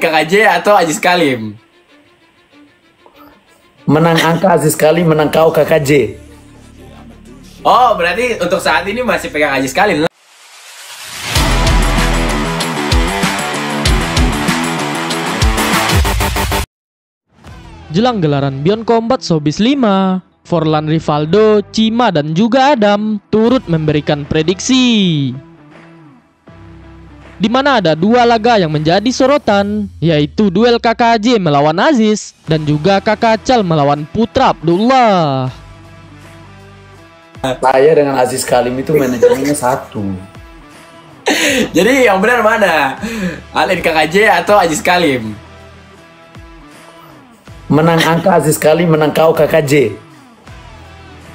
KKJ atau Aziz Kalim? Menang angka Aziz Kalim, menang kau KKJ. Oh, berarti untuk saat ini masih pegang Aziz Kalim. Jelang gelaran Beyond Combat Showbiz 5, Forlan Rivaldo, Cima dan juga Adam turut memberikan prediksi. Di mana ada dua laga yang menjadi sorotan, yaitu duel KKJ melawan Aziz dan juga Kakak Cal melawan Putra Abdullah. Saya dengan Aziz Kalim itu manajemennya satu. Jadi yang benar mana? Alin KKJ atau Aziz Kalim? Menang angka Aziz Kalim, menang kau KKJ.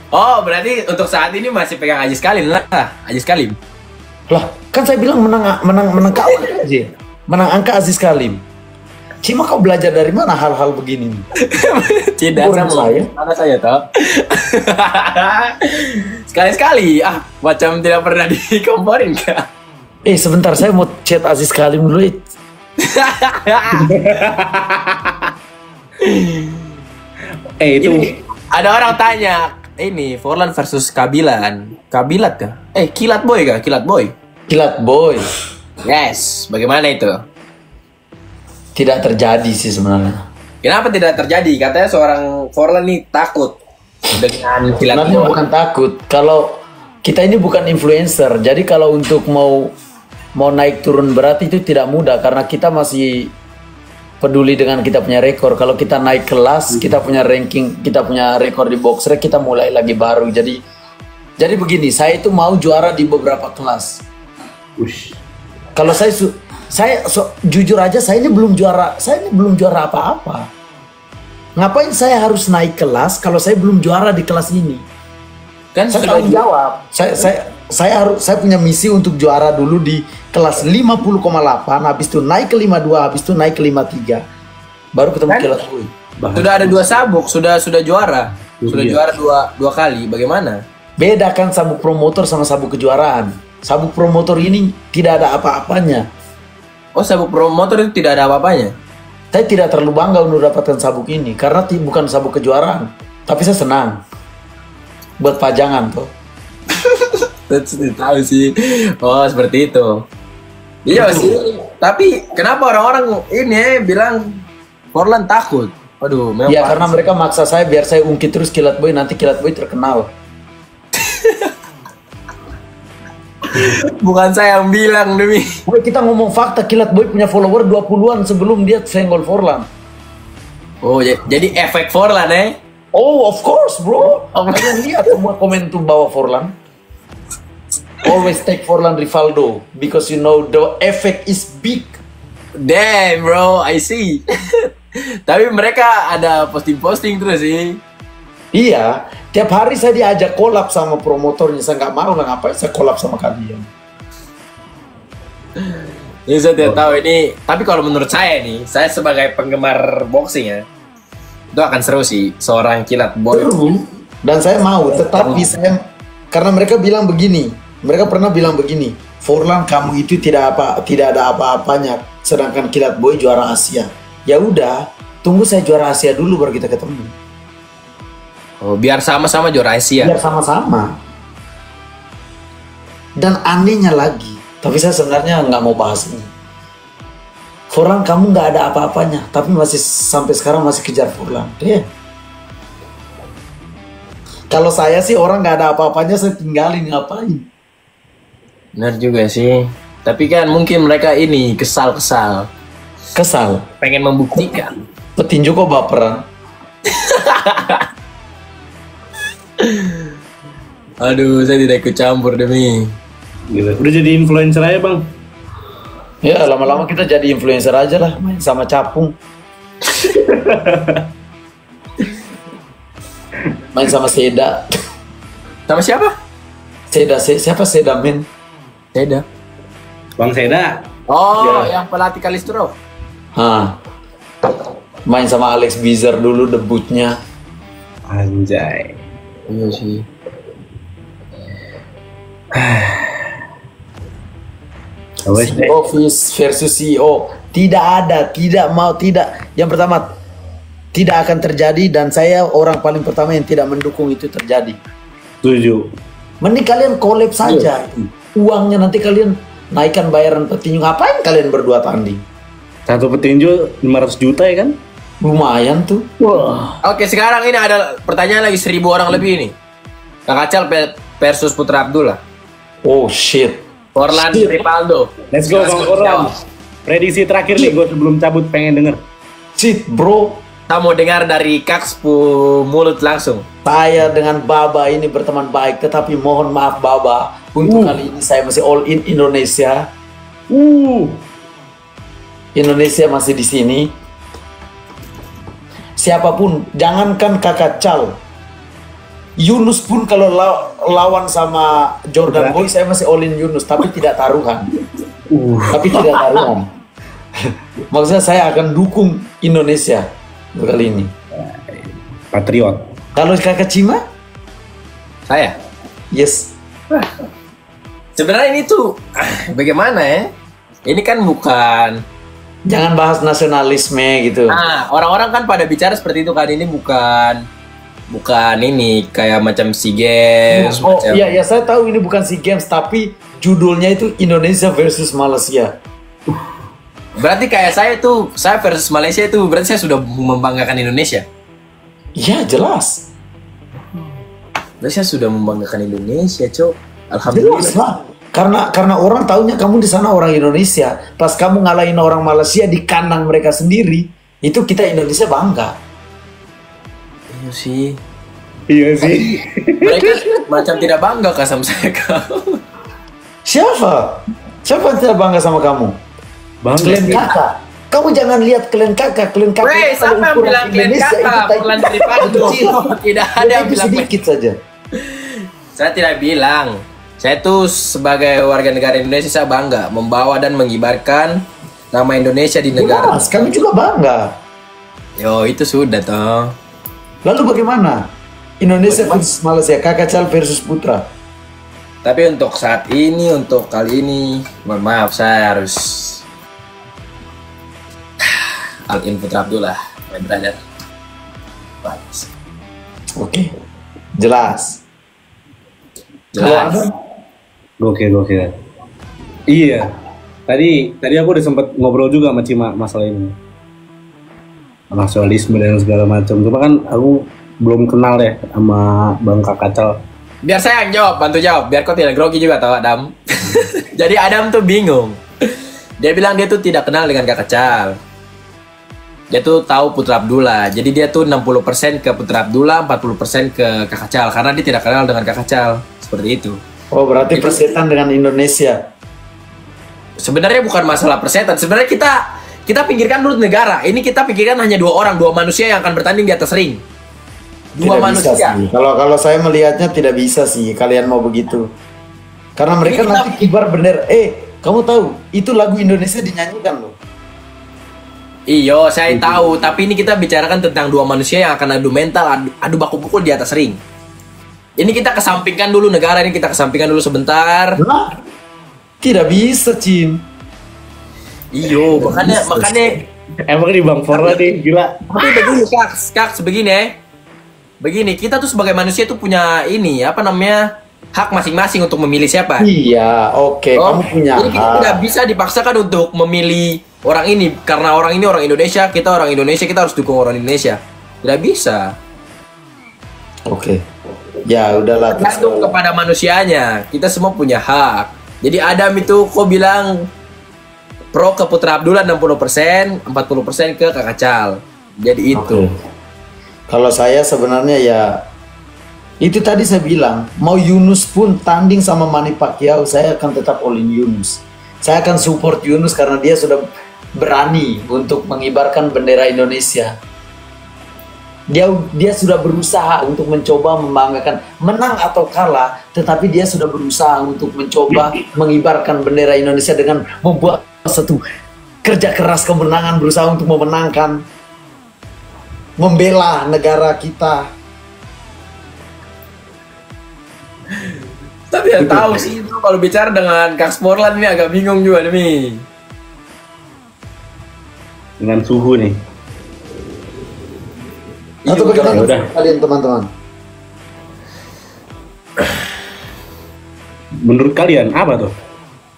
Oh, berarti untuk saat ini masih pegang Aziz Kalim lah. Aziz Kalim. Lah, kan saya bilang menang kau KKJ. Menang angka Aziz Kalim. Cima kau belajar dari mana hal-hal begini? Tidak sama saya. Mana saya tahu. Sekali-sekali, macam tidak pernah dikomporin kah? Sebentar, saya mau chat Aziz Kalim dulu. Itu ada orang tanya, ini Forlan versus Kabilat kah? Kilat Boy kah? Kilat Boy. Kilat Boy. Yes, bagaimana itu? Tidak terjadi sih sebenarnya. Kenapa tidak terjadi? Katanya seorang Forlan nih takut dengan Kilat Boy. Sebenarnya bukan takut. Kalau kita ini bukan influencer, jadi kalau untuk mau naik turun berat itu tidak mudah karena kita masih peduli dengan kita punya rekor. Kalau kita naik kelas, kita punya ranking, kita punya rekor di boxrec, kita mulai lagi baru. Jadi begini, saya itu mau juara di beberapa kelas. Kalau jujur aja, saya ini belum juara apa-apa. Ngapain saya harus naik kelas kalau saya belum juara di kelas ini? Kan saya tanggung jawab. Saya punya misi untuk juara dulu di kelas 50,8, habis itu naik ke 52, habis itu naik ke 53. Baru ketemu kan? Kilat Boy. Sudah ada 2 sabuk, sudah juara. Sudah juara dua kali. Bagaimana? Beda kan sabuk promotor sama sabuk kejuaraan. Sabuk promotor ini tidak ada apa-apanya. Oh, sabuk promotor itu tidak ada apa-apanya? Saya tidak terlalu bangga untuk dapatkan sabuk ini karena bukan sabuk kejuaraan. Tapi saya senang. Buat pajangan tuh. Tahu sih. Oh, seperti itu. Iya sih. Tapi kenapa orang-orang ini bilang Forlan takut? Waduh, memang ya karena mereka maksa saya biar saya ungkit terus Kilat Boy, nanti Kilat Boy terkenal. Bukan saya yang bilang demi. Kita ngomong fakta, Kilat Boy punya follower 20-an sebelum dia senggol Forlan. Oh, jadi efek Forlan Oh, of course, bro. Kalian lihat semua komen tuh bawa Forlan. Always take Forlan Rivaldo because you know the effect is big. Damn, bro, I see. Tapi mereka ada posting-posting terus sih. Iya, tiap hari saya diajak collab sama promotornya. Saya nggak mau lah, ngapain saya collab sama kalian. Ini saya tidak tahu ini. Tapi kalau menurut saya nih, saya sebagai penggemar boxing ya, itu akan seru sih seorang Kilat Boy. Dan saya mau, tetapi saya karena mereka bilang begini, mereka pernah bilang begini, Forlan kamu itu tidak ada apa-apanya, sedangkan Kilat Boy juara Asia. Ya udah, tunggu saya juara Asia dulu baru kita ketemu. Oh, biar sama-sama juara Asia. Biar sama-sama. Dan anehnya lagi, tapi saya sebenarnya nggak mau bahas ini. Forlan kamu nggak ada apa-apanya, tapi masih sampai sekarang masih kejar Forlan. Kalau saya sih orang nggak ada apa-apanya, saya tinggalin, ngapain? Benar juga sih. Tapi kan mungkin mereka ini kesal. Pengen membuktikan. Petinju kok baperan. Aduh, saya tidak ikut campur demi. Gila. Udah jadi influencer aja bang. Ya lama-lama kita jadi influencer aja lah, main sama capung. Main sama Seda. Sama siapa? Siapa Seda men? Seda. Bang Seda. Oh, ya. Yang pelatih Kalistro. Main sama Alex Bizer dulu debutnya. Anjay. Iya sih. CEO versus CEO. Tidak ada, tidak mau, tidak. Yang pertama, tidak akan terjadi dan saya orang paling pertama yang tidak mendukung itu terjadi. Setuju. Mending kalian collab saja. Uangnya nanti kalian naikkan bayaran petinju. Ngapain kalian berdua tanding? Satu petinju 500 juta ya kan? Lumayan tuh. Wah. Oke, sekarang ini ada pertanyaan lagi 1.000 orang lebih nih. Kak Cal versus Putra Abdullah. Oh shit. Forlan Shit. Rivaldo. Let's go Bang Forlan. Prediksi terakhir nih gue sebelum cabut pengen denger. Shit bro. Kita mau dengar dari Kaks mulut langsung. Saya dengan Baba ini berteman baik, tetapi mohon maaf Baba, untuk kali ini saya masih all in Indonesia. Indonesia masih di sini. Siapapun, jangankan Kakak Cal, Yunus pun kalau lawan sama Jordan Boy, saya masih all in Yunus, tapi tidak taruhan. Tapi tidak taruhan. Maksudnya saya akan dukung Indonesia kali ini. Patriot. Kalau Kakak Cima? Saya. Yes. Sebenarnya ini tuh bagaimana ya? Ini kan bukan. Jangan bahas nasionalisme gitu. Nah, orang-orang kan pada bicara seperti itu kan, ini bukan ini kayak macam SEA Games. Oh macam- iya, saya tahu ini bukan SEA Games, tapi judulnya itu Indonesia versus Malaysia. Berarti kayak saya versus Malaysia itu berarti saya sudah membanggakan Indonesia. Ya jelas, Berarti saya sudah membanggakan Indonesia, Cok. jelas Alhamdulillah. lah. Karena orang taunya kamu di sana orang Indonesia, pas kamu ngalahin orang Malaysia di kandang mereka sendiri, itu kita Indonesia bangga. Iya sih. Iya sih. Mereka macam tidak bangga kah sama saya, Kak? Siapa? Siapa yang tidak bangga sama kamu? Bangga. Klan kakak. Kamu jangan lihat klan kakak. Klan kakak. Weh, itu kalau siapa yang ukuran bilang klan Indonesia kakak? itu Forlan Rivaldo. Tidak ada yang itu bilang. sedikit saja. Saya tidak bilang. Saya tuh sebagai warga negara Indonesia saya bangga membawa dan mengibarkan nama Indonesia di negara. Jelas, kami juga bangga. Yo, itu sudah toh. Lalu bagaimana? Indonesia versus Malaysia, Kakak Cal versus Putra. Tapi untuk saat ini, untuk kali ini, mohon maaf saya harus Al-In Putra Abdullah, my brother. Bagus. Oke, jelas. Kalau Jelas. Adam, Gokil. Iya. Tadi aku udah sempet ngobrol juga sama Cima masalah ini. Nasionalisme dan segala macam. Cuma kan aku belum kenal ya sama Bang Kakak Cal. Biar saya yang jawab, bantu jawab. Biar kau tidak grogi juga tau Adam. Jadi Adam tuh bingung. Dia bilang dia tuh tidak kenal dengan Kakak Cal. Dia tuh tahu Putra Abdullah. Jadi dia tuh 60% ke Putra Abdullah, 40% ke Kakak Cal. Karena dia tidak kenal dengan Kakak Cal. Seperti itu. oh berarti persetan dengan Indonesia. Sebenarnya bukan masalah persetan. Sebenarnya kita pikirkan dulu negara. Ini kita pikirkan hanya dua manusia yang akan bertanding di atas ring. Dua Tidak manusia. bisa sih. Kalau saya melihatnya tidak bisa sih kalian mau begitu. Karena mereka Ini kita- nanti kibar bendera. Kamu tahu itu lagu Indonesia dinyanyikan loh. Iyo, saya tahu. Tapi ini kita bicarakan tentang dua manusia yang akan adu mental, adu baku pukul di atas ring. Ini kita kesampingkan dulu negara ini, kita kesampingkan dulu sebentar. Hah? Tidak bisa, Cim. Iyo, makanya Emang nih Bang Forlan nih gila. tapi begini kaks begini ya. Begini, kita tuh sebagai manusia tuh punya ini, apa namanya? Hak masing-masing untuk memilih siapa. Iya, oke. Kamu punya Jadi kita hak. tidak bisa dipaksakan untuk memilih orang ini karena orang ini orang Indonesia, kita harus dukung orang Indonesia. Tidak bisa. Oke. Ya udahlah. Tergantung kepada manusianya. Kita semua punya hak. Jadi Adam itu kok bilang pro ke Putra Abdullah 60%, 40% ke Kakak Cal. Jadi itu. Oke. Kalau saya sebenarnya ya itu tadi saya bilang, mau Yunus pun tanding sama Manny Pacquiao, saya akan tetap all in Yunus. Saya akan support Yunus karena dia sudah berani untuk mengibarkan bendera Indonesia. Dia sudah berusaha untuk mencoba membanggakan, menang atau kalah, tetapi dia sudah berusaha untuk mencoba mengibarkan bendera Indonesia dengan membuat satu kerja keras kemenangan, berusaha untuk memenangkan, membela negara kita. Tapi ya tahu sih itu kalau bicara dengan Kak Sportland ini agak bingung juga nih. dengan suhu nih. Atau bagaimana ya udah. kalian teman-teman? Menurut kalian apa tuh?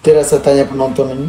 Tidak saya tanya penonton ini.